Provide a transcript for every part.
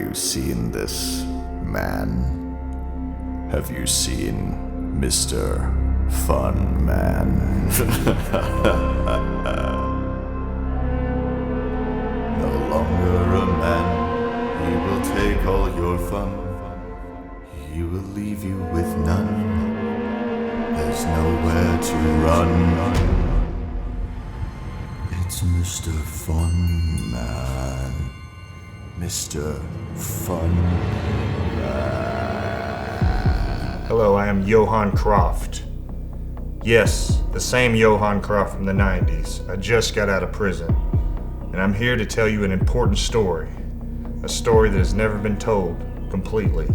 you seen this man? Have you seen Mister Funn Man? No longer a man, he will take all your fun. He will leave you with none. There's nowhere to run. It's Mister Funn Man. Mister Funn Man. Hello, I am Johann Krofft. Yes, the same Johann Krofft from the 90s. I just got out of prison. And I'm here to tell you an important story. A story that has never been told completely.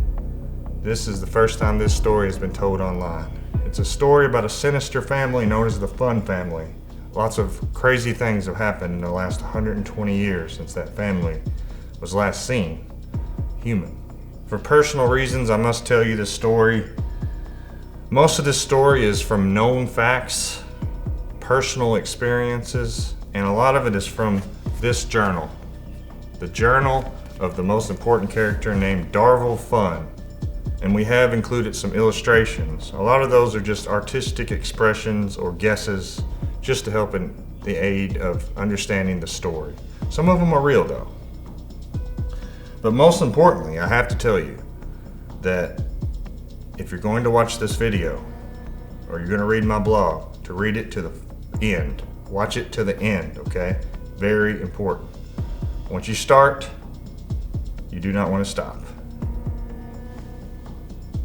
This is the first time this story has been told online. It's a story about a sinister family known as the Funn family. Lots of crazy things have happened in the last 120 years since that family was last seen human. For personal reasons, I must tell you this story. Most of this story is from known facts, personal experiences, and a lot of it is from this journal. The journal of the most important character named Darvel Funn. And we have included some illustrations. A lot of those are just artistic expressions or guesses just to help in the aid of understanding the story. Some of them are real though. But most importantly, I have to tell you that if you're going to watch this video or you're going to read my blog, to read it to the end. Watch it to the end, okay? Very important. Once you start, you do not want to stop.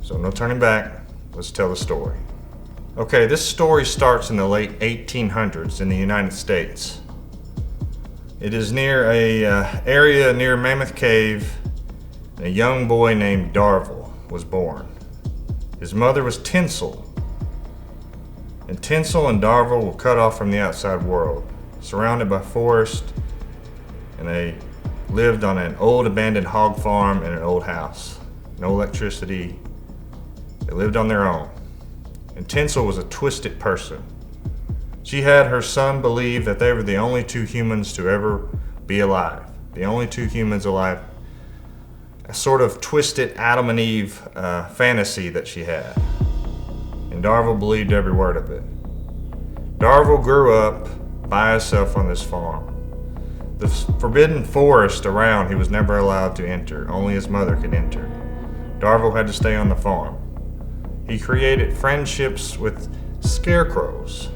So no turning back, let's tell the story. Okay, this story starts in the late 1800s in the United States. It is near a area near Mammoth Cave. A young boy named Darvel was born. His mother was Tinsel. And Tinsel and Darvel were cut off from the outside world, surrounded by forest, and they lived on an old abandoned hog farm in an old house. No electricity. They lived on their own. And Tinsel was a twisted person. She had her son believe that they were the only two humans to ever be alive. The only two humans alive. A sort of twisted Adam and Eve fantasy that she had. And Darvel believed every word of it. Darvel grew up by himself on this farm. The forbidden forest around he was never allowed to enter. Only his mother could enter. Darvel had to stay on the farm. He created friendships with scarecrows.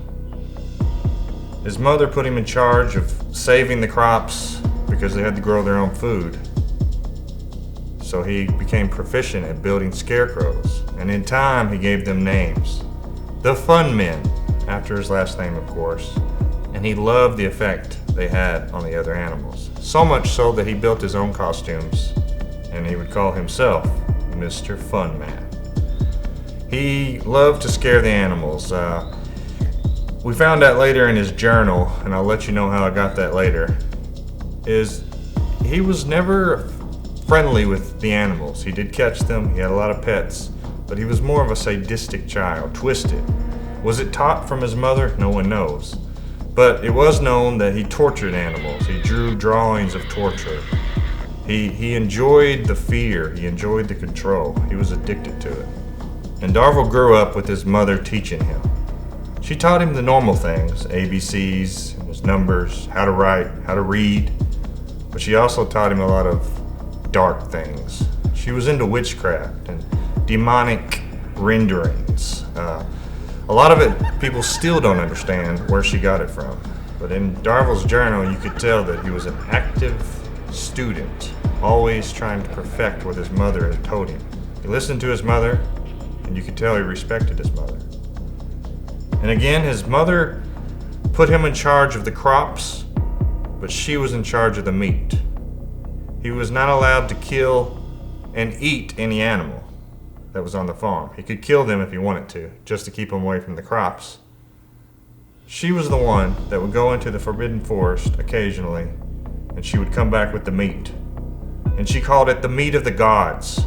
His mother put him in charge of saving the crops because they had to grow their own food. So he became proficient at building scarecrows, and in time he gave them names. The Funn Men, after his last name of course, and he loved the effect they had on the other animals. So much so that he built his own costumes, and he would call himself Mister Funn Man. He loved to scare the animals. We found out later in his journal, and I'll let you know how I got that later, is he was never friendly with the animals. He did catch them, he had a lot of pets, but he was more of a sadistic child, twisted. Was it taught from his mother? No one knows. But it was known that he tortured animals. He drew drawings of torture. He enjoyed the fear, he enjoyed the control. He was addicted to it. And Darvel grew up with his mother teaching him. She taught him the normal things, ABCs, his numbers, how to write, how to read, but she also taught him a lot of dark things. She was into witchcraft and demonic renderings. A lot of it people still don't understand where she got it from. But in Darvel's journal you could tell that he was an active student, always trying to perfect what his mother had told him. He listened to his mother, and you could tell he respected his mother. And again, his mother put him in charge of the crops, but she was in charge of the meat. He was not allowed to kill and eat any animal that was on the farm. He could kill them if he wanted to, just to keep them away from the crops. She was the one that would go into the forbidden forest occasionally, and she would come back with the meat. And she called it the meat of the gods.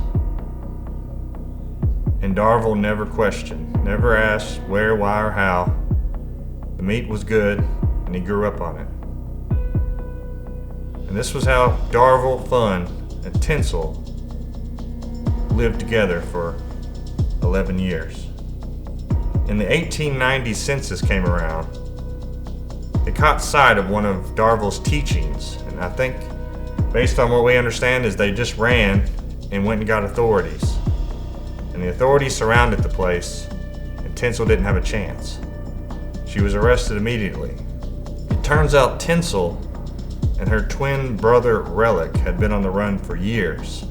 And Darvel never questioned, never asked where, why, or how. The meat was good, and he grew up on it. And this was how Darvel Funn and Tinsel lived together for 11 years. In the 1890 census came around, they caught sight of one of Darville's teachings, and I think, based on what we understand, is they just ran and went and got authorities. And the authorities surrounded the place, and Tinsel didn't have a chance. She was arrested immediately. It turns out Tinsel and her twin brother Relic had been on the run for years.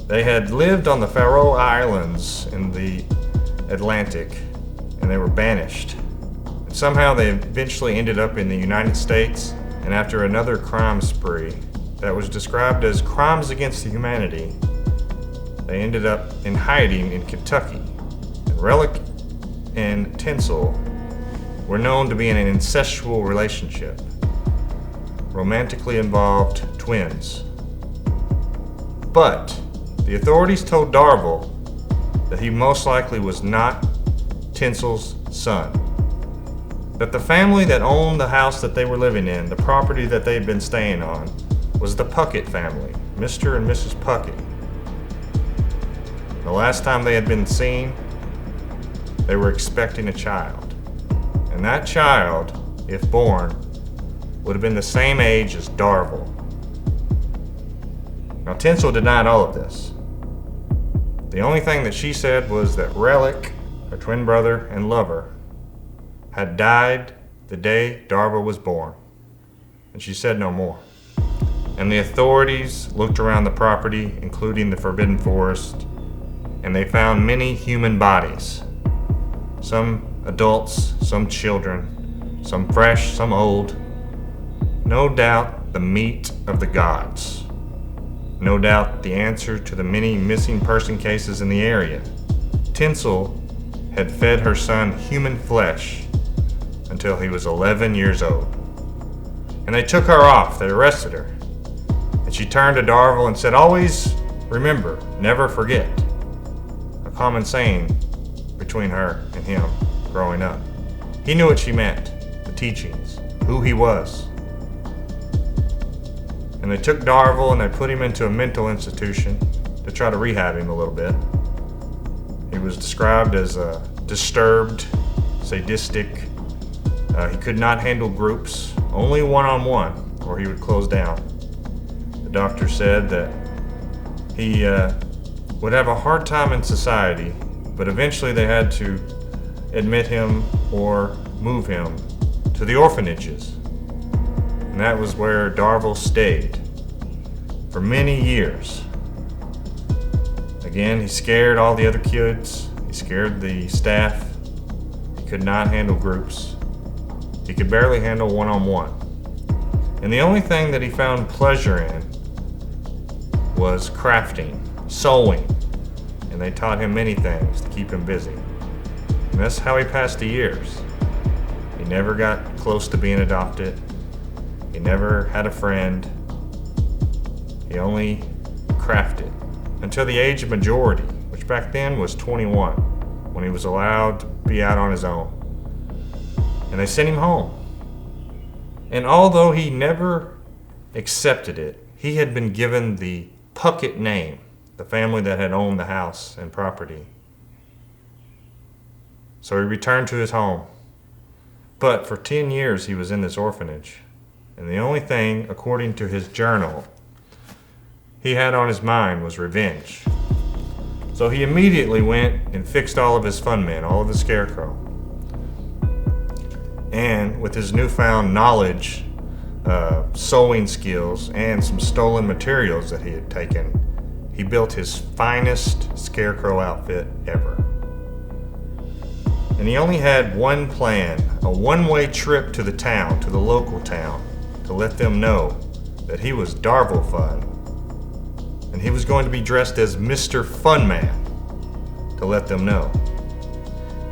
They had lived on the Faroe Islands in the Atlantic, and they were banished. And somehow they eventually ended up in the United States, and after another crime spree that was described as crimes against humanity, they ended up in hiding in Kentucky. And Relic and Tinsel were known to be in an incestual relationship, romantically involved twins. But the authorities told Darville that he most likely was not Tinsel's son. That the family that owned the house that they were living in, the property that they had been staying on, was the Puckett family, Mr. and Mrs. Puckett. The last time they had been seen, they were expecting a child. And that child, if born, would have been the same age as Darville. Now, Tinsel denied all of this. The only thing that she said was that Relic, her twin brother and lover, had died the day Darville was born. And she said no more. And the authorities looked around the property, including the Forbidden Forest, and they found many human bodies. Some adults, some children, some fresh, some old. No doubt the meat of the gods. No doubt the answer to the many missing person cases in the area. Tinsel had fed her son human flesh until he was 11 years old. And they took her off, they arrested her. And she turned to Darville and said, "Always remember, never forget." A common saying between her and him growing up. He knew what she meant, the teachings, who he was. And they took Darville and they put him into a mental institution to try to rehab him a little bit. He was described as disturbed, sadistic. He could not handle groups, only one-on-one, or he would close down. The doctor said that he would have a hard time in society, but eventually they had to admit him or move him to the orphanages. And that was where Darville stayed for many years. Again, he scared all the other kids. He scared the staff. He could not handle groups. He could barely handle one-on-one. And the only thing that he found pleasure in was crafting, sewing. And they taught him many things to keep him busy. And that's how he passed the years. He never got close to being adopted. He never had a friend. He only crafted until the age of majority, which back then was 21, when he was allowed to be out on his own. And they sent him home. And although he never accepted it, he had been given the Puckett name, the family that had owned the house and property. So he returned to his home. But for 10 years he was in this orphanage. And the only thing, according to his journal, he had on his mind was revenge. So he immediately went and fixed all of his Funn Men, all of the scarecrow. And with his newfound knowledge, sewing skills, and some stolen materials that he had taken, he built his finest scarecrow outfit ever. And he only had one plan, a one-way trip to the town, to the local town, to let them know that he was Darville Funn. And he was going to be dressed as Mister Funn Man, to let them know.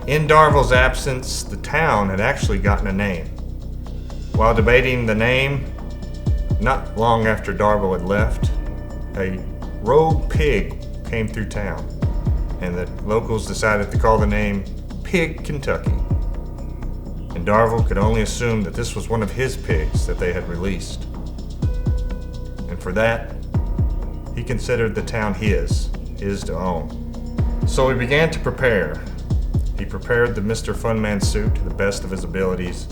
In Darville's absence, the town had actually gotten a name. While debating the name, not long after Darville had left, a rogue pig came through town, and the locals decided to call the name Pig Kentucky. And Darville could only assume that this was one of his pigs that they had released. And for that, He considered the town his to own. So he began to prepare. He prepared the Mister Funn Man suit to the best of his abilities.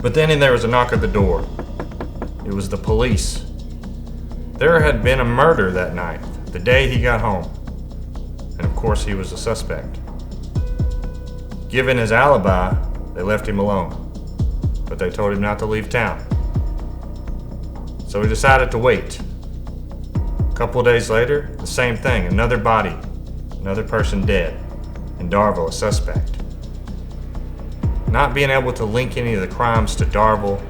But then there was a knock at the door. It was the police. There had been a murder that night, the day he got home. And of course he was a suspect. Given his alibi, they left him alone. But they told him not to leave town. So he decided to wait. A couple of days later, the same thing, another body, another person dead, and Darville a suspect. Not being able to link any of the crimes to Darville,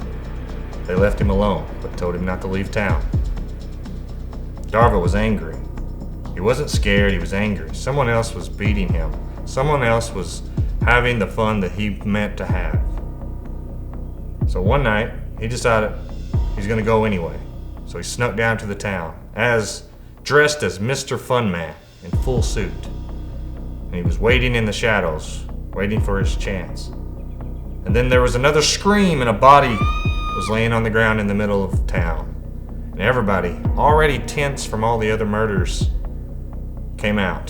they left him alone, but told him not to leave town. Darville was angry. He wasn't scared, he was angry. Someone else was beating him. Someone else was having the fun that he meant to have. So one night, he decided he's gonna go anyway. So he snuck down to the town, dressed as Mister Funn Man in full suit. And he was waiting in the shadows, waiting for his chance. And then there was another scream and a body was laying on the ground in the middle of town. And everybody, already tense from all the other murders, came out.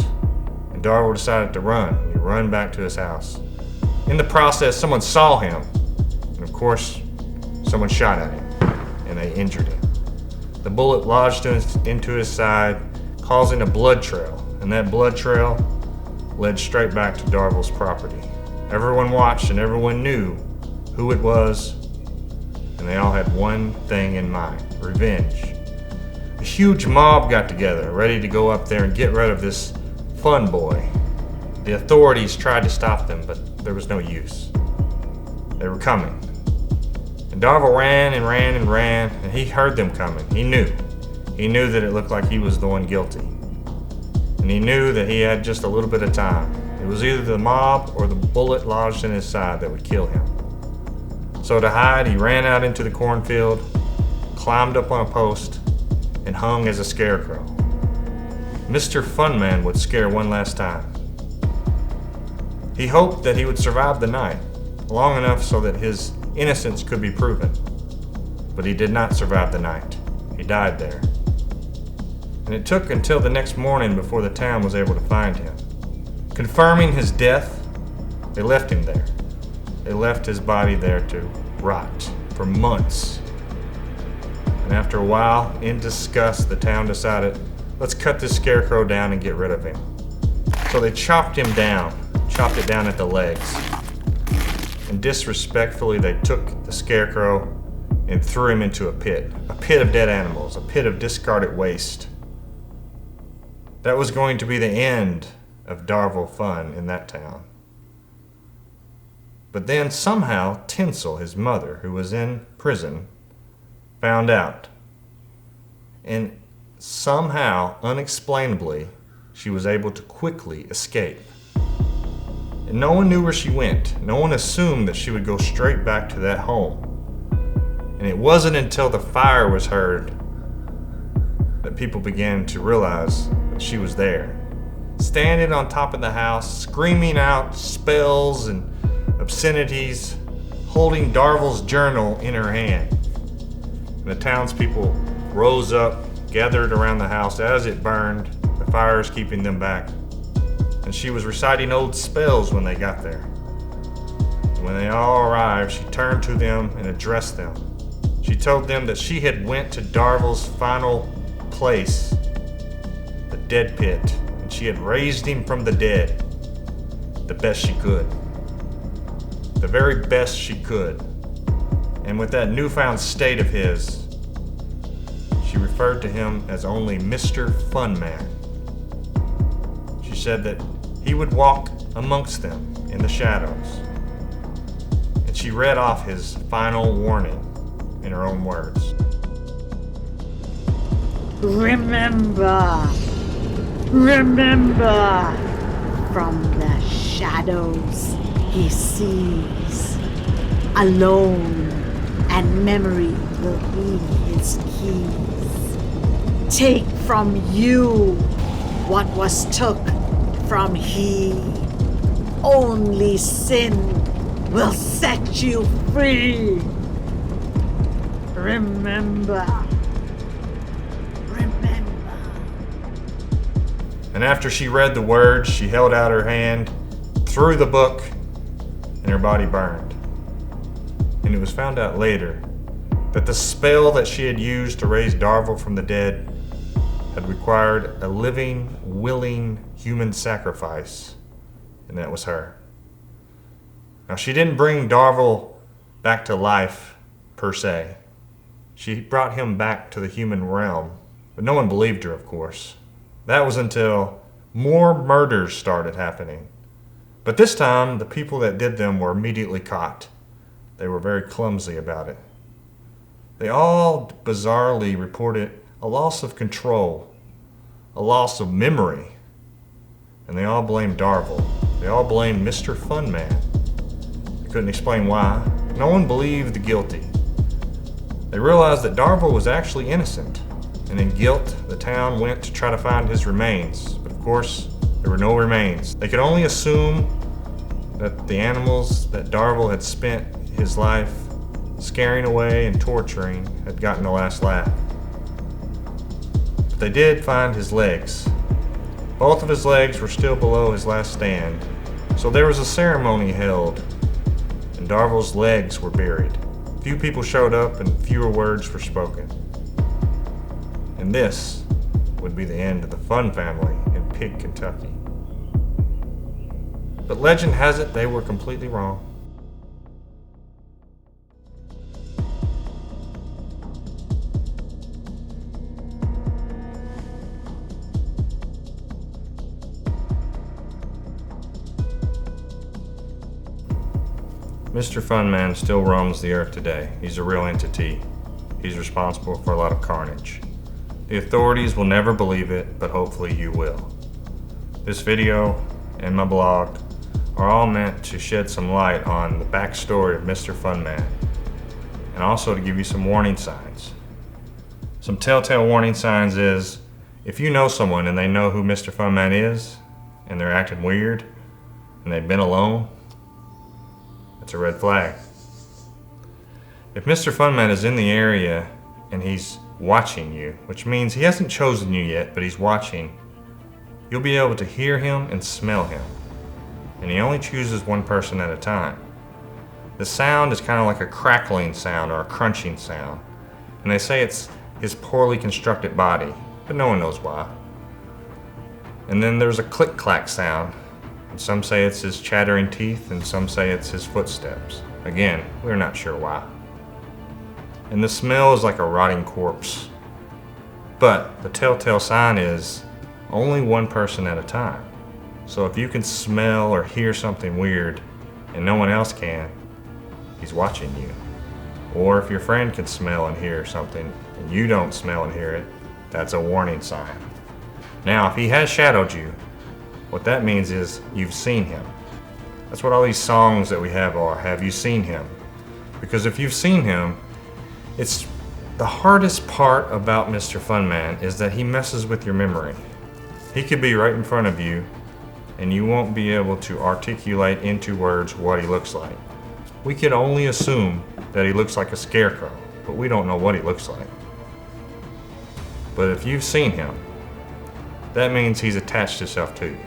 And Darville decided to run. He ran back to his house. In the process, someone saw him. And of course, someone shot at him. And they injured him. The bullet lodged into his side, causing a blood trail. And that blood trail led straight back to Darville's property. Everyone watched and everyone knew who it was. And they all had one thing in mind: revenge. A huge mob got together, ready to go up there and get rid of this fun boy. The authorities tried to stop them, but there was no use. They were coming. And Darville ran and ran and ran, and he heard them coming. He knew. He knew that it looked like he was the one guilty. And he knew that he had just a little bit of time. It was either the mob or the bullet lodged in his side that would kill him. So to hide, he ran out into the cornfield, climbed up on a post, and hung as a scarecrow. Mister Funn Man would scare one last time. He hoped that he would survive the night, long enough so that his innocence could be proven. But he did not survive the night. He died there. And it took until the next morning before the town was able to find him. Confirming his death, they left him there. They left his body there to rot for months. And after a while, in disgust, the town decided, let's cut this scarecrow down and get rid of him. So they chopped it down at the legs. And disrespectfully, they took the scarecrow and threw him into a pit of dead animals, a pit of discarded waste. That was going to be the end of Darville fun in that town. But then somehow Tinsel, his mother, who was in prison, found out. And somehow, unexplainably, she was able to quickly escape. And no one knew where she went. No one assumed that she would go straight back to that home. And it wasn't until the fire was heard that people began to realize that she was there. Standing on top of the house, screaming out spells and obscenities, holding Darville's journal in her hand. And the townspeople rose up, gathered around the house as it burned, the fires keeping them back. And she was reciting old spells when they got there. And when they all arrived, she turned to them and addressed them. She told them that she had went to Darville's final place, the dead pit, and she had raised him from the dead the best she could. The very best she could. And with that newfound state of his, she referred to him as only Mister Funn Man. She said that he would walk amongst them in the shadows. And she read off his final warning in her own words. Remember, from the shadows he sees. Alone, and memory will be his keys. Take from you what was took from he. Only sin will set you free. Remember. And after she read the words, she held out her hand, threw the book, and her body burned. And it was found out later that the spell that she had used to raise Darvel from the dead had required a living, willing human sacrifice, and that was her. Now, she didn't bring Darvel back to life, per se. She brought him back to the human realm, but no one believed her, of course. That was until more murders started happening. But this time, the people that did them were immediately caught. They were very clumsy about it. They all bizarrely reported a loss of control, a loss of memory, and they all blamed Darvel. They all blamed Mister Funn Man. They couldn't explain why. No one believed the guilty. They realized that Darvel was actually innocent, and in guilt, the town went to try to find his remains. But of course, there were no remains. They could only assume that the animals that Darvel had spent his life scaring away and torturing had gotten the last laugh. But they did find his legs. Both of his legs were still below his last stand, so there was a ceremony held, and Darvel's legs were buried. Few people showed up and fewer words were spoken. And this would be the end of the Funn family in Pig, Kentucky. But legend has it they were completely wrong. Mister Funn Man still roams the earth today. He's a real entity. He's responsible for a lot of carnage. The authorities will never believe it, but hopefully you will. This video and my blog are all meant to shed some light on the backstory of Mister Funn Man, and also to give you some warning signs. Some telltale warning signs is, if you know someone and they know who Mister Funn Man is, and they're acting weird, and they've been alone, it's a red flag. If Mister Funn Man is in the area and he's watching you, which means he hasn't chosen you yet, but he's watching, you'll be able to hear him and smell him. And he only chooses one person at a time. The sound is kind of like a crackling sound or a crunching sound. And they say it's his poorly constructed body, but no one knows why. And then there's a click-clack sound. And some say it's his chattering teeth, and some say it's his footsteps. Again, we're not sure why. And the smell is like a rotting corpse. But the telltale sign is only one person at a time. So if you can smell or hear something weird and no one else can, he's watching you. Or if your friend can smell and hear something and you don't smell and hear it, that's a warning sign. Now, if he has shadowed you, what that means is you've seen him. That's what all these songs that we have are. Have you seen him? Because if you've seen him, it's the hardest part about Mister Funn Man is that he messes with your memory. He could be right in front of you and you won't be able to articulate into words what he looks like. We can only assume that he looks like a scarecrow, but we don't know what he looks like. But if you've seen him, that means he's attached himself to you.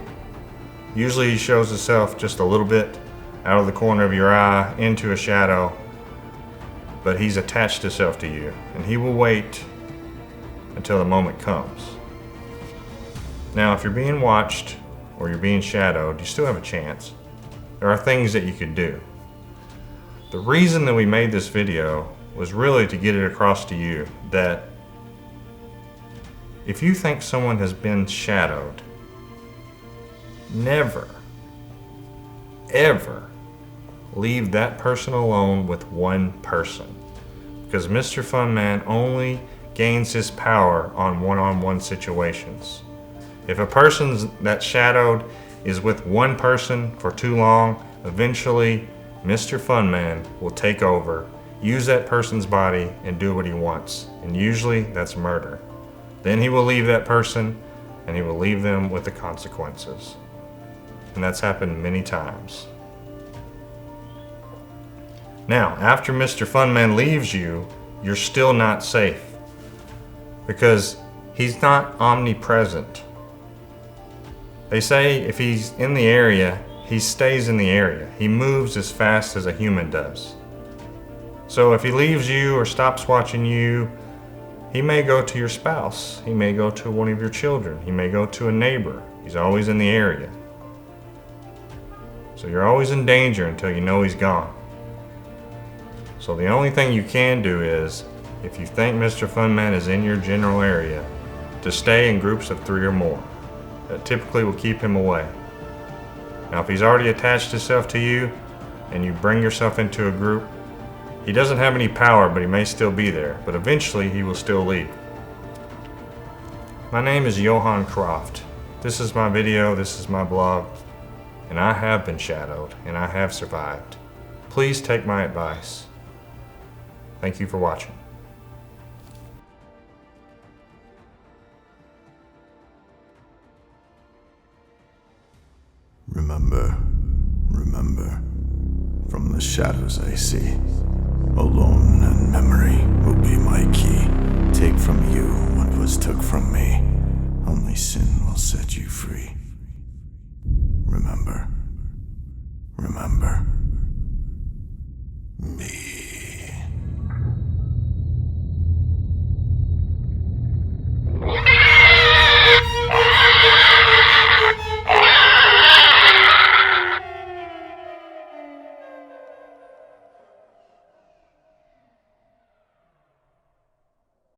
Usually he shows himself just a little bit out of the corner of your eye into a shadow, but he's attached himself to you, and he will wait until the moment comes. Now, if you're being watched or you're being shadowed, you still have a chance. There are things that you could do. The reason that we made this video was really to get it across to you that if you think someone has been shadowed, never, ever leave that person alone with one person. Because Mister Funn Man only gains his power on one-on-one situations. If a person that's shadowed is with one person for too long, eventually Mister Funn Man will take over, use that person's body, and do what he wants. And usually that's murder. Then he will leave that person and he will leave them with the consequences. And that's happened many times. Now, after Mister Funn Man leaves you, you're still not safe. Because he's not omnipresent. They say if he's in the area, he stays in the area. He moves as fast as a human does. So if he leaves you or stops watching you, he may go to your spouse. He may go to one of your children. He may go to a neighbor. He's always in the area. So you're always in danger until you know he's gone. So the only thing you can do is, if you think Mister Funn Man is in your general area, to stay in groups of 3 or more. That typically will keep him away. Now if he's already attached himself to you and you bring yourself into a group, he doesn't have any power, but he may still be there, but eventually he will still leave. My name is Johann Krofft. This is my video, this is my blog, and I have been shadowed and I have survived. Please take my advice. Thank you for watching. Remember, from the shadows I see, alone and memory will be my key. Take from you what was took from me, only sin will set you free. Remember, me.